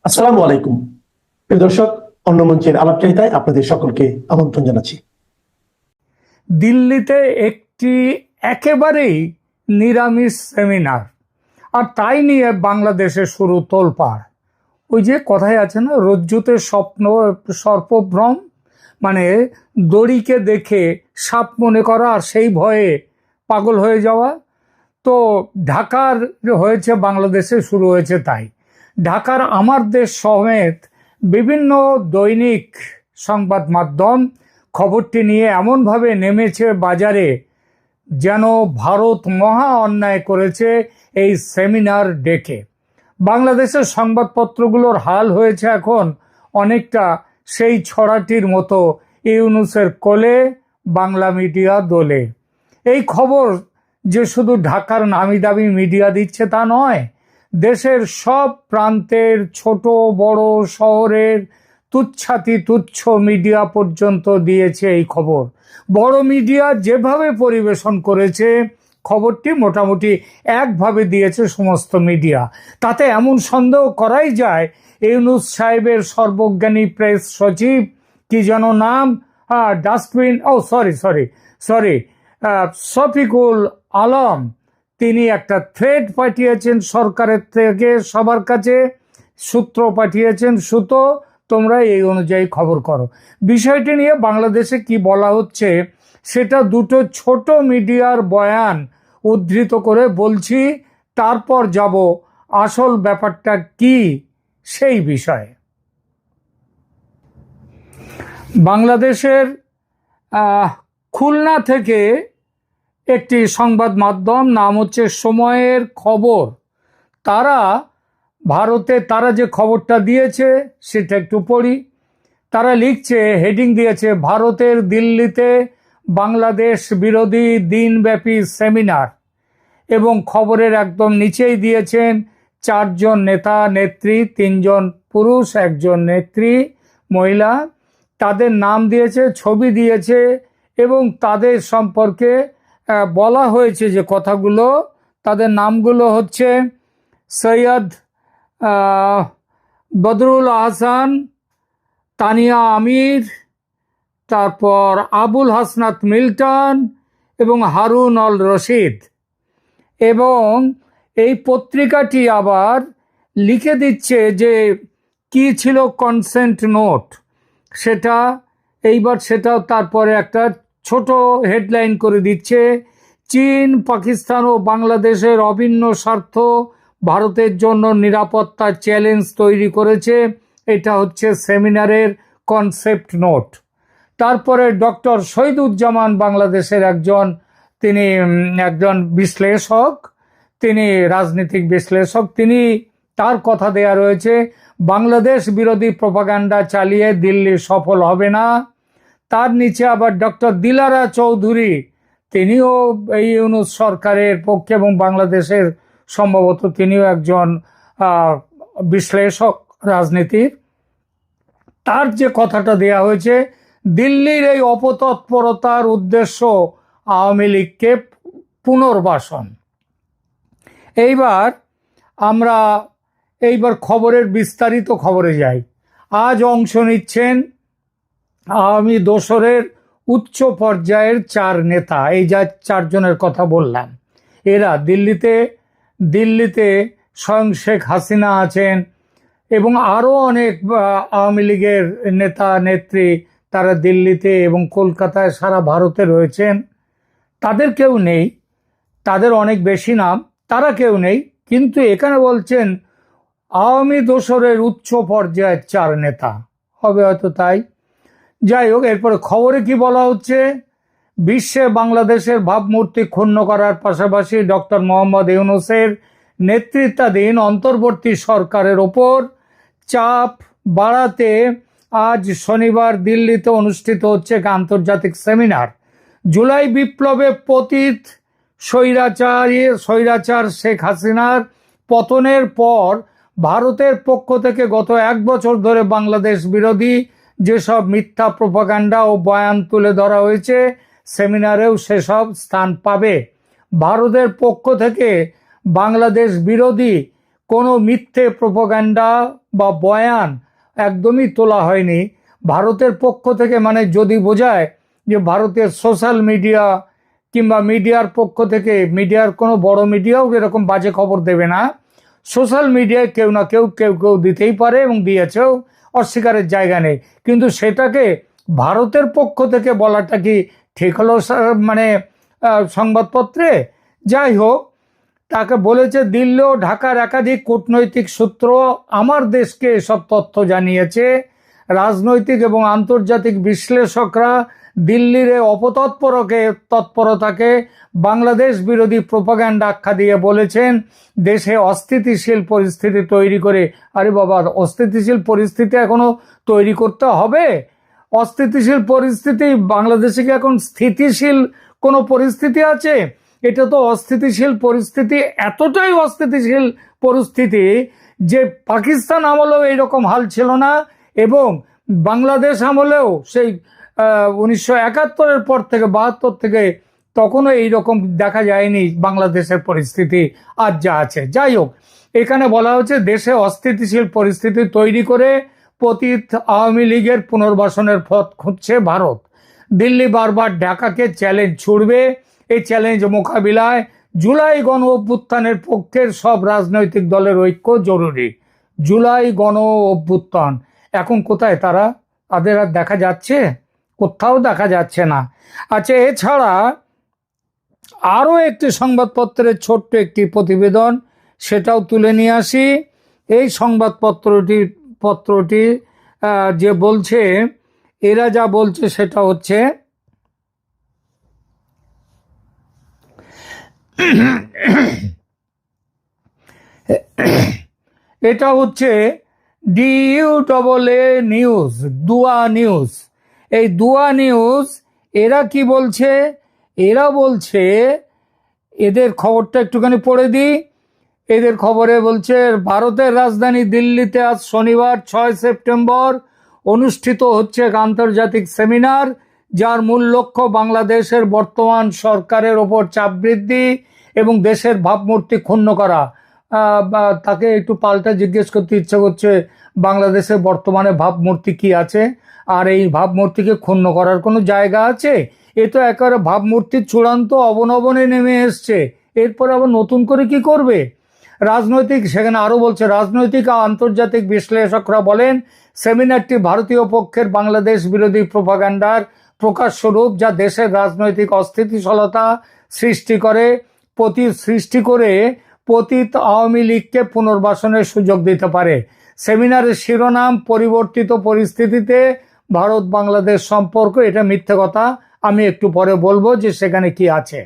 আসসালামু আলাইকুম প্রিয় দর্শক, অন্য মঞ্চের আলাপচারিতায় আপনাদের সকলকে আমন্ত্রণ জানাচ্ছি। দিল্লিতে একটি একেবারেই নিরামিষ সেমিনার, আর তাই নিয়ে বাংলাদেশে শুরু তোলপাড়। ওই যে কথায় আছে না, রজ্জুতে স্বপ্ন সর্পভ্রম, মানে দড়িকে দেখে সাপ মনে করা আর সেই ভয়ে পাগল হয়ে যাওয়া। তো ঢাকার হয়েছে, বাংলাদেশে শুরু হয়েছে তাই। ঢাকার আমার দেশ সমেত বিভিন্ন দৈনিক সংবাদ মাধ্যম খবরটি নিয়ে এমনভাবে নেমেছে বাজারে যেন ভারত মহা অন্যায় করেছে এই সেমিনার ডেকে। বাংলাদেশের সংবাদপত্রগুলোর হাল হয়েছে এখন অনেকটা সেই ছড়াটির মতো, ইউনূসের কোলে বাংলা মিডিয়া দোলে। এই খবর যে শুধু ঢাকার নামি দামি মিডিয়া দিচ্ছে তা নয়, দেশের সব প্রান্তের ছোট বড় শহরের তুচ্ছাতি তুচ্ছ মিডিয়া পর্যন্ত দিয়েছে এই খবর। বড় মিডিয়া যেভাবে পরিবেশন করেছে খবরটি মোটামুটি একভাবে দিয়েছে সমস্ত মিডিয়া। তাতে এমন সন্দেহ করাই যায় ইউনূস সাহেবের সর্বজ্ঞানী প্রেস সচিব, কি যেন নাম, ডাস্টবিন, সরি শফিকুল আলম, তিনি একটা থ্রেড পাঠিয়েছেন সরকারের থেকে সবার কাছে, সূত্র পাঠিয়েছেন, সুতো তোমরা এই অনুযায়ী খবর করো। বিষয়টি নিয়ে বাংলাদেশে কি বলা হচ্ছে সেটা দুটো ছোট মিডিয়ার বয়ান উদ্ধৃত করে বলছি, তারপর যাব আসল ব্যাপারটা কি সেই বিষয়ে। বাংলাদেশের খুলনা থেকে একটি সংবাদ মাধ্যম, নাম হচ্ছে সময়ের খবর, তারা তারা যে খবরটা দিয়েছে সেটা একটু পড়ি। তারা লিখছে, হেডিং দিয়েছে, ভারতের দিল্লিতে বাংলাদেশ বিরোধী দিনব্যাপী সেমিনার, এবং খবরের একদম নিচেই দিয়েছেন 4 জন নেতা নেত্রী, 3 জন পুরুষ, 1 জন নেত্রী মহিলা, তাদের নাম দিয়েছে, ছবি দিয়েছে, এবং তাদের সম্পর্কে বলা হয়েছে যে কথাগুলো, তাদের নামগুলো হচ্ছে সৈয়দ বদরুল আহসান, তানিয়া আমির, তারপর আবুল হাসনাত মিল্টন এবং হারুন অল রশিদ। এবং এই পত্রিকাটি আবার লিখে দিচ্ছে যে কি ছিল কনসেন্ট নোট, সেটাও তারপরে একটা ছোট হেডলাইন করে দিচ্ছে, চীন, পাকিস্তান ও বাংলাদেশের অভিন্ন স্বার্থ ভারতের জন্য নিরাপত্তা চ্যালেঞ্জ তৈরি করেছে। এটা হচ্ছে সেমিনারের কনসেপ্ট নোট। তারপরে ডক্টর শহীদুজ্জামান, বাংলাদেশের তিনি একজন বিশ্লেষক, তিনি রাজনৈতিক বিশ্লেষক, তার কথা দেয়া রয়েছে, বাংলাদেশ বিরোধী প্রপাগান্ডা চালিয়ে দিল্লি সফল হবে না। তার নিচে আবার ডক্টর দিলারা চৌধুরী, তিনিও এই ইউনূস সরকারের পক্ষে এবং বাংলাদেশের সম্ভবত তিনিও একজন বিশ্লেষক রাজনীতির। তার যে কথাটা দেয়া হয়েছে, দিল্লির এই অপতৎপরতার উদ্দেশ্য আওয়ামী লীগকে পুনর্বাসন। এইবার খবরের বিস্তারিত খবরে যাই। আজ অংশ নিচ্ছেন আওয়ামী দোসরের উচ্চ পর্যায়ের 4 নেতা, এই যা 4 জনের কথা বললাম, এরা দিল্লিতে স্বয়ং শেখ হাসিনা আছেন এবং আরও অনেক আওয়ামী লীগের নেতা নেত্রী, তারা দিল্লিতে এবং কলকাতায় সারা ভারতে রয়েছেন। তাদের কেউ নেই, তাদের অনেক বেশি নাম, তারা কেউ নেই, কিন্তু এখানে বলছেন আওয়ামী দোসরের উচ্চ পর্যায়ের 4 নেতা, হবে হয়তো তাই। যাই হোক, এরপরে খবরে কি বলা হচ্ছে, বিশ্বে বাংলাদেশের ভাবমূর্তি ক্ষুণ্ণ করার পাশাপাশি ডক্টর মোহাম্মদ ইউনূসের নেতৃত্বাধীন অন্তর্বর্তী সরকারের ওপর চাপ বাড়াতে আজ শনিবার দিল্লিতে অনুষ্ঠিত হচ্ছে এক আন্তর্জাতিক সেমিনার। জুলাই বিপ্লবে পতিত স্বৈরাচার শেখ হাসিনার পতনের পর ভারতের পক্ষ থেকে গত 1 বছর ধরে বাংলাদেশ বিরোধী যেসব মিথ্যা প্রপাগান্ডা ও বয়ান তুলে ধরা হয়েছে, সেমিনারেও সেসব স্থান পাবে। ভারতের পক্ষ থেকে বাংলাদেশ বিরোধী কোনো মিথ্যে প্রোপাগান্ডা বা বয়ান একদমই তোলা হয়নি ভারতের পক্ষ থেকে। মানে যদি বোঝায় যে ভারতের সোশ্যাল মিডিয়া কিংবা মিডিয়ার পক্ষ থেকে, মিডিয়ার কোনো বড় মিডিয়াও এরকম বাজে খবর দেবে না, সোশ্যাল মিডিয়ায় কেউ না কেউ কেউ কেউ দিতেই পারে এবং দিয়েছেও, অস্বীকারের জায়গা নেই। কিন্তু সেটাকে ভারতের পক্ষ থেকে বলাটা কি ঠিক হলো মানে সংবাদপত্রে? যাই হোক, তাকে বলেছে দিল্লি ও ঢাকার একাধিক কূটনৈতিক সূত্র আমার দেশকে এসব তথ্য জানিয়েছে। রাজনৈতিক এবং আন্তর্জাতিক বিশ্লেষকরা দিল্লির তৎপরতাকে বাংলাদেশ বিরোধী প্রোপাগান্ডা আখ্যা দিয়ে বলেছেন দেশে অস্থিতিশীল পরিস্থিতি তৈরি করে। আরে বাবা, অস্থিতিশীল পরিস্থিতি এখনো তৈরি করতে হবে? অস্থিতিশীল পরিস্থিতি, বাংলাদেশে কি এখন স্থিতিশীল কোনো পরিস্থিতি আছে? এটা তো অস্থিতিশীল পরিস্থিতি, এতটাই অস্থিতিশীল পরিস্থিতি যে পাকিস্তান আমলেও এইরকম হাল ছিল না, এবং বাংলাদেশ আমলেও সেই 1971-এর পর থেকে 72 থেকে তখনও এইরকম দেখা যায়নি বাংলাদেশের পরিস্থিতি আজ যা আছে। যাই হোক, এখানে বলা হচ্ছে দেশে অস্থিতিশীল পরিস্থিতি তৈরি করে পতিত আওয়ামী লীগের পুনর্বাসনের পথ খুঁজছে ভারত। দিল্লি বারবার ঢাকাকে চ্যালেঞ্জ ছুড়বে। এই চ্যালেঞ্জ মোকাবিলায় জুলাই গণ অভ্যুত্থানের পক্ষের সব রাজনৈতিক দলের ঐক্য জরুরি। জুলাই গণ অভ্যুত্থান এখন কোথায়? তাদের আর দেখা যাচ্ছে? কোথাও দেখা যাচ্ছে না। আচ্ছা, এছাড়া আরও একটি সংবাদপত্রের ছোট্ট একটি প্রতিবেদন, সেটাও তুলে নিয়ে আসি। এই পত্রটি যে বলছে, এরা যা বলছে সেটা হচ্ছে এটা হচ্ছে DUAA নিউজ, দুয়া নিউজ। এই দুয়া নিউজ এরা কি বলছে? এরা বলছে, এদের খবরটা একটুখানি পড়ে দিই। এদের খবরে বলছে ভারতের রাজধানী দিল্লিতে আজ শনিবার 6 সেপ্টেম্বর অনুষ্ঠিত হচ্ছে এক আন্তর্জাতিক সেমিনার, যার মূল লক্ষ্য বাংলাদেশের বর্তমান সরকারের ওপর চাপ বৃদ্ধি এবং দেশের ভাবমূর্তি ক্ষুণ্ণ করা। তাকে একটু পাল্টা জিজ্ঞেস করতে ইচ্ছে করছে, বাংলাদেশের বর্তমানে ভাবমূর্তি কি আছে? আর এই ভাবমূর্তিকে ক্ষুণ্ণ করার কোনো জায়গা আছে? এ তো একেবারে ভাবমূর্তির চূড়ান্ত অবনমনে নেমে এসছে, এরপর আবার নতুন করে কি করবে? সেখানে আরো বলছে, রাজনৈতিক ও আন্তর্জাতিক বিশ্লেষকরা বলেন সেমিনারটি ভারতীয় পক্ষের বাংলাদেশ বিরোধী প্রোপাগান্ডার প্রকাশস্বরূপ, যা দেশের রাজনৈতিক অস্থিতিশীলতা সৃষ্টি করে পতিত আওয়ামী লীগকে পুনর্বাসনের সুযোগ দিতে পারে। সেমিনারের শিরোনাম পরিবর্তিত পরিস্থিতিতে ভারত বাংলাদেশ সম্পর্ক। এটা মিথ্যে কথা, আমি একটু পরে বলবো যে সেখানে কি আছে।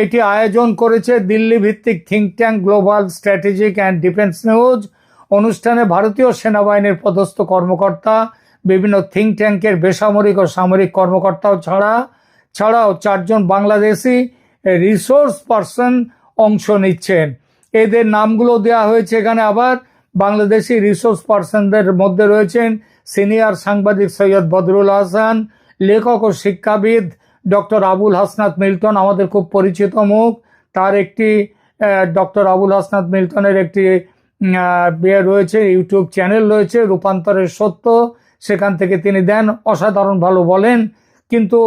এটি আয়োজন করেছে দিল্লি ভিত্তিক think tank global strategic and defence news. অনুষ্ঠানে ভারতীয় সেনাবাহিনীর পদস্থ কর্মকর্তা, বিভিন্ন থিঙ্ক ট্যাঙ্কের বেসামরিক ও সামরিক কর্মকর্তাও ছাড়াও 4 জন বাংলাদেশি রিসোর্স পার্সন অংশ নিচ্ছেন। এদের নামগুলো দেওয়া হয়েছে এখানে। আবার বাংলাদেশি রিসোর্স পার্সনদের মধ্যে রয়েছেন সিনিয়র সাংবাদিক সৈয়দ বদরুল হাসান, লেখক ও শিক্ষাবিদ ডক্টর আবুল হাসনাত মিল্টন, আমাদের খুব পরিচিত মুখ। তার একটি ডক্টর আবুল হাসনাত মিল্টনের একটি রয়েছে, ইউটিউব চ্যানেল রয়েছে, রূপান্তরের সত্য। সেখান থেকে তিনি দেন, অসাধারণ ভালো বলেন, কিন্তু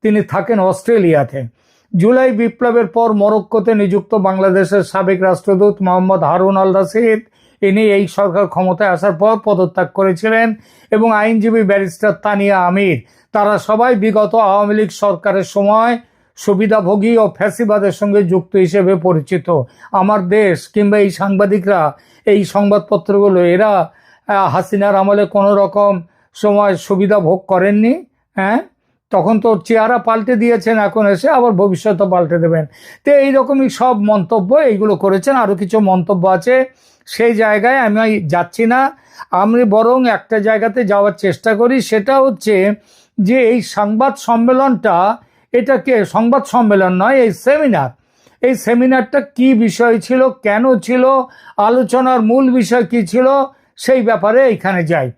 তিনি থাকেন অস্ট্রেলিয়াতে। জুলাই বিপ্লবের পর মরক্কোতে নিযুক্ত বাংলাদেশের সাবেক রাষ্ট্রদূত মোহাম্মদ হারুন আল রশিদ, ইনি এই সরকার ক্ষমতায় আসার পর পদত্যাগ করেছিলেন, এবং আইনজীবী ব্যারিস্টার তানিয়া আমির, তারা সবাই বিগত আওয়ামী লীগ সরকারের সময় সুবিধাভোগী ও ফ্যাসিবাদের সঙ্গে যুক্ত হিসেবে পরিচিত। আমার দেশ কিংবা এই সাংবাদিকরা, এই সংবাদপত্রগুলো, এরা হাসিনার আমলে কোনো রকম সময় সুবিধা ভোগ করেননি। হ্যাঁ, তখন তো চেহারা পাল্টে দিয়েছেন, এখন এসে আবার ভবিষ্যতে পাল্টে দেবেন। তো এইরকমই সব মন্তব্য এইগুলো করেছেন। আরও কিছু মন্তব্য আছে, সেই জায়গায় আমি যাচ্ছি না। আমি বরং একটা জায়গাতে যাওয়ার চেষ্টা করি, সেটা হচ্ছে যে এই সংবাদ সম্মেলনটা, এটাকে সংবাদ সম্মেলন নয়, এই সেমিনারটা কি বিষয় ছিল, কেন ছিল, আলোচনার মূল বিষয় কি ছিল, সেই ব্যাপারে এখানে যাই।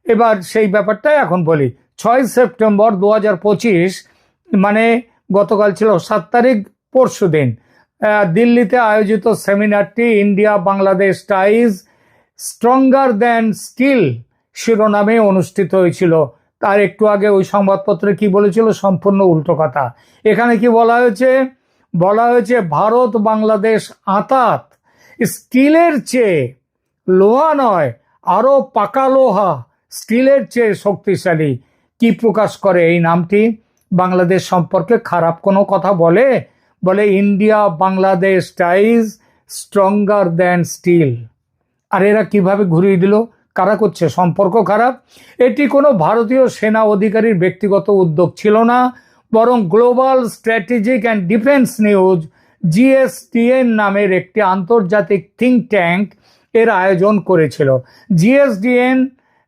এবার সেই ব্যাপারটাই এখন বলি। 6 সেপ্টেম্বর 2025, মানে গতকাল ছিল 7 তারিখ, পরশু দিন দিল্লিতে আয়োজিত সেমিনারটি India Bangladesh ties stronger than steel শিরোনামে অনুষ্ঠিত হয়েছিল। তার একটু আগে ওই সংবাদপত্রে কি বলেছিল, সম্পূর্ণ উল্টো কথা। এখানে কি বলা হয়েছে? বলা হয়েছে ভারত বাংলাদেশ আঁতাত স্টিলের চেয়ে, লোহা নয়, আরো পাকা লোহা, স্টিলের চেয়ে শক্তিশালী। কি প্রকাশ করে এই নামটি? বাংলাদেশ সম্পর্কে খারাপ কোনো কথা বলে? বলে India Bangladesh ties stronger than steel. আর এরা কিভাবে ঘুরিয়ে দিল? কারা করছে? সম্পর্ক খারাপ। এটি কোনো ভারতীয় সেনা অধিকারীর ব্যক্তিগত উদ্যোগ ছিল না, বরং global strategic and defence news GSDN নামের একটি আন্তর্জাতিক থিঙ্ক ট্যাঙ্ক এর আয়োজন করেছিল। জিএসডিএন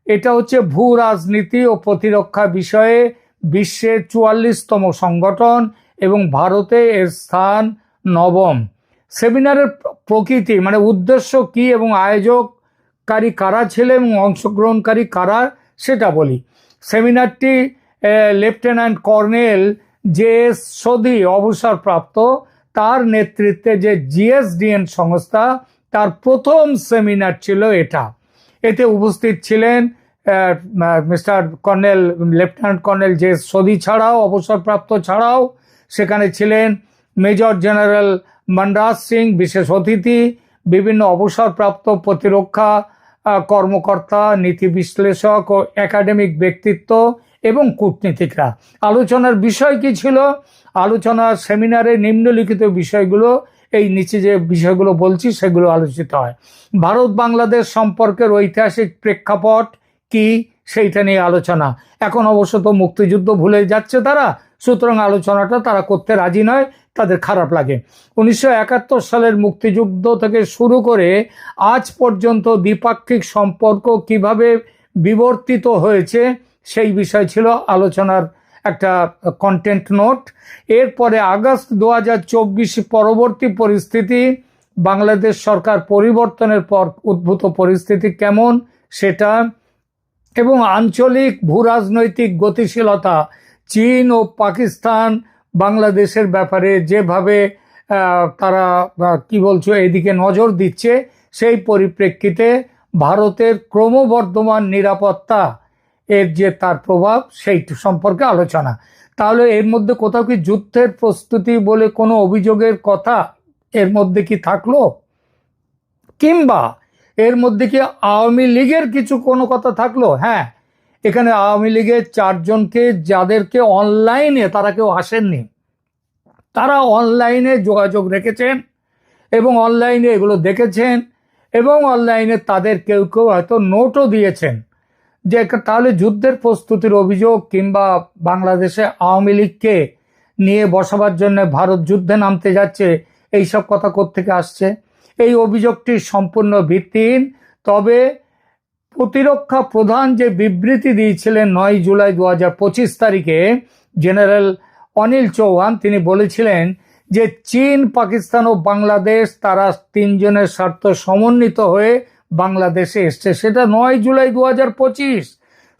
এটা হচ্ছে ভূ রাজনীতি ও প্রতিরক্ষা বিষয়ে বিশ্বের 44তম সংগঠন এবং ভারতে এর স্থান 9ম। সেমিনারের প্রকৃতি মানে উদ্দেশ্য কি এবং আয়োজককারী কারা ছিল এবং অংশগ্রহণকারী কারা সেটা বলি। সেমিনারটি লেফটেন্যান্ট কর্নেল জে.এস. সোধি অবসরপ্রাপ্ত, তার নেতৃত্বে যে জিএসডিএন সংস্থা তার প্রথম সেমিনার ছিল এটা। এতে উপস্থিত ছিলেন mister colonel lieutenant colonel JS. Sodhi ছাড়াও, অবসরপ্রাপ্ত ছাড়াও সেখানে ছিলেন মেজর জেনারেল মনরাজ সিং বিশেষ অতিথি, বিভিন্ন অবসরপ্রাপ্ত প্রতিরক্ষা কর্মকর্তা, নীতি বিশ্লেষক ও একাডেমিক ব্যক্তিত্ব এবং কূটনীতিকরা। আলোচনার বিষয় কি ছিল? আলোচনার সেমিনারে নিম্নলিখিত বিষয়গুলো, এই নিচে যে বিষয়গুলো বলছি সেগুলো আলোচিত হয়। ভারত বাংলাদেশ সম্পর্কের ঐতিহাসিক প্রেক্ষাপট কি সেইটা নিয়ে আলোচনা। এখন অবশ্য তো মুক্তিযুদ্ধ ভুলে যাচ্ছে তারা, সুতরাং আলোচনাটা তারা করতে রাজি নয়, তাদের খারাপ লাগে। 1971 সালের মুক্তিযুদ্ধ থেকে শুরু করে আজ পর্যন্ত দ্বিপাক্ষিক সম্পর্ক কিভাবে বিবর্তিত হয়েছে সেই বিষয় ছিল আলোচনার একটা কন্টেন্ট নোট। এরপরে আগস্ট 2024 পরবর্তী পরিস্থিতি, বাংলাদেশ সরকার পরিবর্তনের পর উদ্ভূত পরিস্থিতি কেমন সেটা, এবং আঞ্চলিক ভূরাজনৈতিক গতিশীলতা, চীন ও পাকিস্তান বাংলাদেশের ব্যাপারে যেভাবে তারা কি বলছো এদিকে নজর দিচ্ছে, সেই পরিপ্রেক্ষিতে ভারতের ক্রমবর্ধমান নিরাপত্তা এর যে তার প্রভাব সেই সম্পর্কে আলোচনা। তাহলে এর মধ্যে কোথাও কি যুদ্ধের প্রস্তুতি বলে কোনো অভিযোগের কথা এর মধ্যে কি থাকলো? কিংবা এর মধ্যে কি আওয়ামী লীগের কিছু কোনো কথা থাকলো? হ্যাঁ, এখানে আওয়ামী লীগের 4 জনকে, যাদেরকে অনলাইনে, তারা কেউ আসেননি, তারা অনলাইনে যোগাযোগ রেখেছেন এবং অনলাইনে এগুলো দেখেছেন এবং অনলাইনে তাদের কেউ কেউ হয়তো নোটও দিয়েছেন যে তাহলে যুদ্ধের প্রস্তুতির অভিযোগ কিংবা বাংলাদেশে আওয়ামী লীগকে নিয়ে বসাবার জন্য ভারত যুদ্ধে নামতে যাচ্ছে, এইসব কথা কোত্থেকে আসছে? এই অভিযোগটি সম্পূর্ণ ভিত্তিহীন। তবে প্রতিরক্ষা প্রধান যে বিবৃতি দিয়েছিলেন 9 জুলাই 2025 তারিখে জেনারেল অনিল চৌহান, তিনি বলেছিলেন যে চীন, পাকিস্তান ও বাংলাদেশ তারা 3 জনের স্বার্থ সমন্বিত হয়ে বাংলাদেশে এসছে। সেটা 9 জুলাই 2025।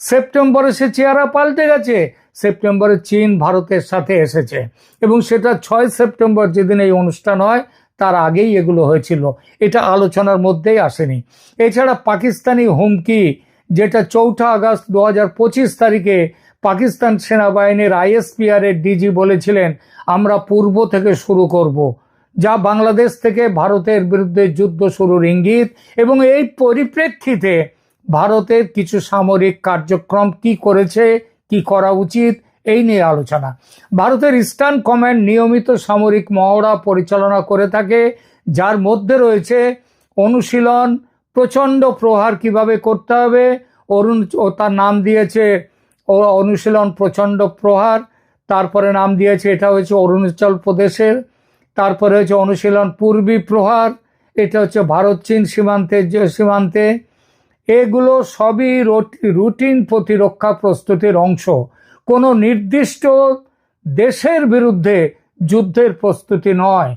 সেপ্টেম্বরে সে চেহারা পাল্টে গেছে। সেপ্টেম্বরে চীন ভারতের সাথে এসেছে এবং সেটা 6 সেপ্টেম্বর যেদিন এই অনুষ্ঠান হয় তার আগেই এগুলো হয়েছিল, এটা আলোচনার মধ্যেই আসেনি। এছাড়া পাকিস্তানি হুমকি, যেটা 4 আগস্ট 2025 তারিখে পাকিস্তান সেনাবাহিনীর আইএসপিআর এর ডিজি বলেছিলেন আমরা পূর্ব থেকে শুরু করব, যা বাংলাদেশ থেকে ভারতের বিরুদ্ধে যুদ্ধ শুরুর ইঙ্গিত। এবং এই পরিপ্রেক্ষিতে ভারতের কিছু সামরিক কার্যক্রম কি করেছে, কি করা উচিত, এই নিয়ে আলোচনা। ভারতের ইস্টার্ন কমান্ড নিয়মিত সামরিক মহড়া পরিচালনা করে থাকে, যার মধ্যে রয়েছে অনুশীলন, প্রচণ্ড প্রহার কিভাবে করতে হবে। ও তার নাম দিয়েছে অনুশীলন প্রচণ্ড প্রহার। তারপরে নাম দিয়েছে, এটা হচ্ছে অরুণাচল প্রদেশের। তারপরে হচ্ছে অনুশীলন পূর্বী প্রহার, এটা হচ্ছে ভারত চীন সীমান্তে। এগুলো সবই রুটিন প্রতিরক্ষা প্রস্তুতির অংশ, কোনো নির্দিষ্ট দেশের বিরুদ্ধে যুদ্ধের প্রস্তুতি নয়।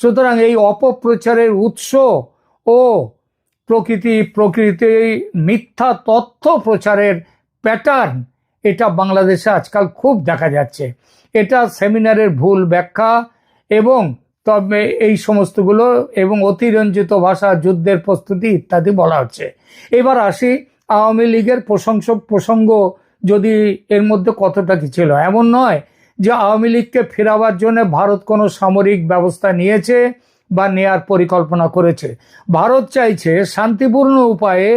সুতরাং এই অপপ্রচারের উৎস ও প্রকৃতি মিথ্যা তথ্য প্রচারের প্যাটার্ন, এটা বাংলাদেশে আজকাল খুব দেখা যাচ্ছে। এটা সেমিনারের ভুল ব্যাখ্যা এবং তবে এই সমস্তগুলো এবং অতিরঞ্জিত ভাষা, যুদ্ধের প্রস্তুতি ইত্যাদি বলা হচ্ছে। এবার আসি আওয়ামী লীগের প্রসঙ্গ যদি এর মধ্যে কতটা কি ছিল। এমন নয় যে আওয়ামী লীগকে ফেরাবার জন্য ভারত কোনো সামরিক ব্যবস্থা নিয়েছে বা নেয়ার পরিকল্পনা করেছে। ভারত চাইছে শান্তিপূর্ণ উপায়ে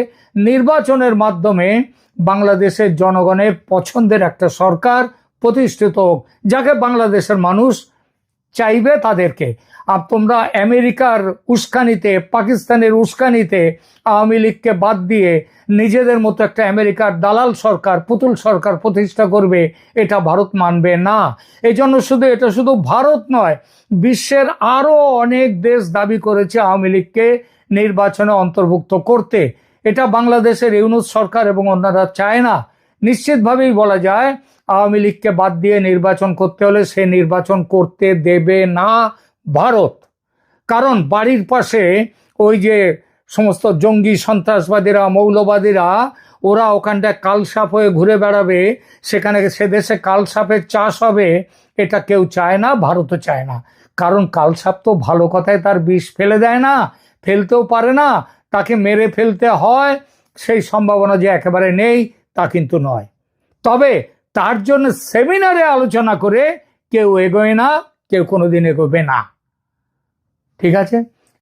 নির্বাচনের মাধ্যমে বাংলাদেশের জনগণের পছন্দের একটা সরকার প্রতিষ্ঠিত হোক, যাকে বাংলাদেশের মানুষ চাইবে তাদেরকে। আর তোমরা আমেরিকার উস্কানিতে, পাকিস্তানের উস্কানিতে আওয়ামী লীগকে বাদ দিয়ে নিজেদের মতো একটা আমেরিকার দালাল সরকার, পুতুল সরকার প্রতিষ্ঠা করবে, এটা ভারত মানবে না। এই জন্য এটা শুধু ভারত নয়, বিশ্বের আরো অনেক দেশ দাবি করেছে আওয়ামী লীগকে নির্বাচনে অন্তর্ভুক্ত করতে। এটা বাংলাদেশের ইউনূস সরকার এবং অন্যরা চায় না। নিশ্চিতভাবেই বলা যায় আওয়ামী লীগকে বাদ দিয়ে নির্বাচন করতে হলে সে নির্বাচন করতে দেবে না ভারত। কারণ বাড়ির পাশে ওই যে সমস্ত জঙ্গি সন্ত্রাসবাদীরা, মৌলবাদীরা, ওরা ওখানটায় কালসাপ হয়ে ঘুরে বেড়াবে, সেখানে সে দেশে কালসাপের চাষ হবে, এটা কেউ চায় না, ভারতও চায় না। কারণ কালসাপ তো ভালো কথায় তার বিষ ফেলে দেয় না, ফেলতেও পারে না, তাকে মেরে ফেলতে হয়, সেই সম্ভাবনা যে একেবারে নেই তা কিন্তু নয়। তবে তার জন্য সেমিনারে আলোচনা করে কেউ এগোয় না, কেউ কোনোদিন এগোবে না। ঠিক আছে।